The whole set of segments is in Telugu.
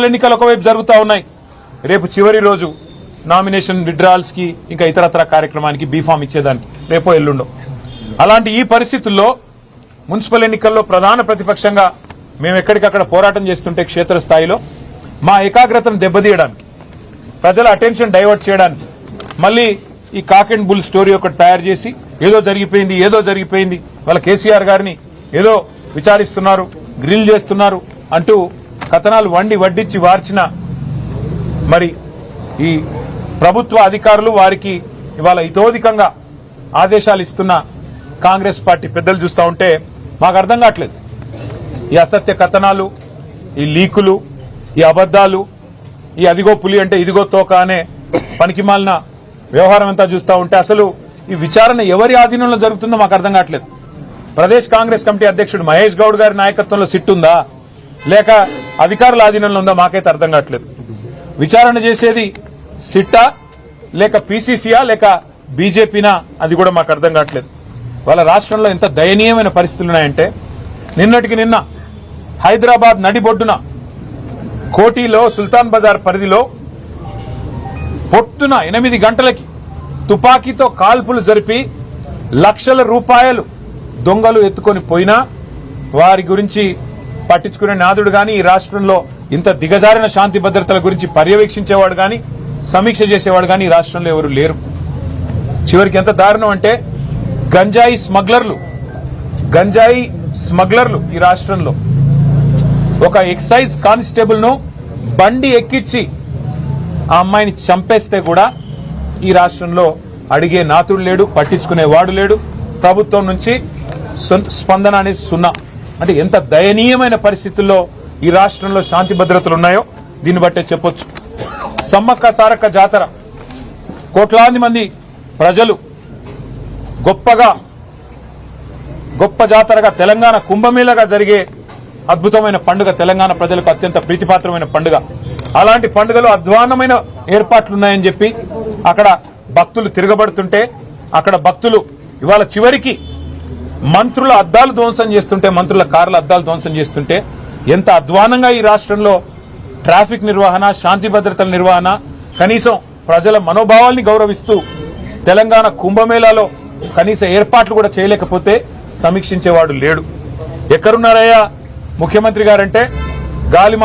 ఎన్నికలు ఒకవైపు జరుగుతూ ఉన్నాయి. రేపు చివరి రోజు నామినేషన్ విత్డ్రాల్స్ కి ఇంకా ఇతరత్ర కార్యక్రమానికి బీఫామ్ ఇచ్చేదానికి రేపో ఎల్లుండో. అలాంటి ఈ పరిస్థితుల్లో మున్సిపల్ ఎన్నికల్లో ప్రధాన ప్రతిపక్షంగా మేము ఎక్కడికక్కడ పోరాటం చేస్తుంటే క్షేత్రస్థాయిలో మా ఏకాగ్రతను దెబ్బతీయడానికి, ప్రజల అటెన్షన్ డైవర్ట్ చేయడానికి మళ్ళీ ఈ కాక్ అండ్ బుల్ స్టోరీ ఒకటి తయారు చేసి ఏదో జరిగిపోయింది వాళ్ళ కేసీఆర్ గారిని ఏదో విచారిస్తున్నారు, గ్రిల్ చేస్తున్నారు అంటూ కథనాలు వడ్డించి వార్చిన మరి ఈ ప్రభుత్వ అధికారులు వారికి ఇవాళ ఇతోధికంగా ఆదేశాలు ఇస్తున్న కాంగ్రెస్ పార్టీ పెద్దలు చూస్తూ ఉంటే మాకు అర్థం కావట్లేదు. ఈ అసత్య కథనాలు, ఈ లీకులు, ఈ అబద్దాలు, ఈ అదిగో పులి అంటే ఇదిగో తోక అనే పనికిమాలిన వ్యవహారం అంతా చూస్తూ ఉంటే అసలు ఈ విచారణ ఎవరి ఆధీనంలో జరుగుతుందో మాకు అర్థం కావట్లేదు. ప్రదేశ్ కాంగ్రెస్ కమిటీ అధ్యక్షుడు మహేష్ గౌడ్ గారి నాయకత్వంలో సిట్ ఉందా లేక అధికారుల ఆధీనంలో ఉందా మాకైతే అర్థం కావట్లేదు. విచారణ చేసేది సిట్టా లేక పీసీసీయా లేక బీజేపీనా అది కూడా మాకు అర్థం కావట్లేదు. వాళ్ళ రాష్ట్రంలో ఎంత దయనీయమైన పరిస్థితులు ఉన్నాయంటే నిన్నటికి నిన్న హైదరాబాద్ నడిబొడ్డున కోటిలో సుల్తాన్ బజార్ పరిధిలో పొద్దున 8 గంటలకి తుపాకీతో కాల్పులు జరిపి లక్షల రూపాయలు దొంగలు ఎత్తుకొని పోయినా వారి గురించి పట్టించుకునే నాదుడు గాని, ఈ రాష్ట్రంలో ఇంత దిగజారిన శాంతి భద్రతల గురించి పర్యవేక్షించేవాడు గాని, సమీక్ష చేసేవాడు గాని ఈ రాష్ట్రంలో ఎవరు లేరు. చివరికి ఎంత దారుణం అంటే గంజాయి స్మగ్లర్లు ఈ రాష్ట్రంలో ఒక ఎక్సైజ్ కానిస్టేబుల్ ను బండి ఎక్కించి ఆ అమ్మాయిని చంపేస్తే కూడా ఈ రాష్ట్రంలో అడిగే నాతుడు లేడు, పట్టించుకునేవాడు లేడు. ప్రభుత్వం నుంచి స్పందన అనేది సున్నా. అంటే ఎంత దయనీయమైన పరిస్థితుల్లో ఈ రాష్ట్రంలో శాంతి భద్రతలు ఉన్నాయో దీన్ని బట్టే చెప్పొచ్చు. సమ్మక్క సారక్క జాతర కోట్లాది మంది ప్రజలు గొప్ప జాతరగా తెలంగాణ కుంభమేళగా జరిగే అద్భుతమైన పండుగ, తెలంగాణ ప్రజలకు అత్యంత ప్రీతిపాత్రమైన పండుగ. అలాంటి పండుగలో అధ్వాన్నమైన ఏర్పాట్లున్నాయని చెప్పి అక్కడ భక్తులు తిరగబడుతుంటే, అక్కడ భక్తులు ఇవాళ చివరికి మంత్రుల అద్దాలు ధ్వంసం చేస్తుంటే, మంత్రుల కార్ల అద్దాలు ధ్వంసం చేస్తుంటే ఎంత అధ్వానంగా ఈ రాష్ట్రంలో ట్రాఫిక్ నిర్వహణ, శాంతి భద్రతల నిర్వహణ, కనీసం ప్రజల మనోభావాల్ని గౌరవిస్తూ తెలంగాణ కుంభమేళాలో కనీస ఏర్పాట్లు కూడా చేయలేకపోతే సమీక్షించేవాడు లేడు. ఎక్కడున్నారయ్యా ముఖ్యమంత్రి గారంటే గాలి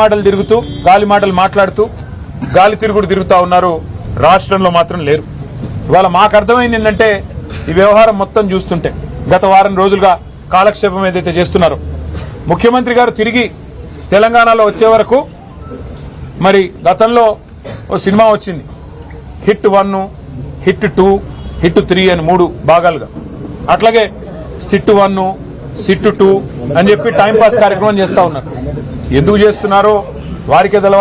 మాటలు మాట్లాడుతూ గాలి తిరుగుడు తిరుగుతా ఉన్నారు. రాష్ట్రంలో మాత్రం లేరు. ఇవాళ మాకు అర్థమైంది ఏంటంటే ఈ వ్యవహారం మొత్తం చూస్తుంటే గత వారం రోజులుగా కాలక్షేపం ఏదైతే చేస్తున్నారో, ముఖ్యమంత్రి గారు తిరిగి తెలంగాణలో వచ్చే వరకు మరి గతంలో ఓ సినిమా వచ్చింది, హిట్ 1, హిట్ 2, హిట్ 3 అని 3 భాగాలుగా. అట్లాగే సిట్ 1, సిట్ 2 అని చెప్పి టైంపాస్ కార్యక్రమం చేస్తా ఉన్నారు. ఎందుకు చేస్తున్నారో వారికే తెలవాలి.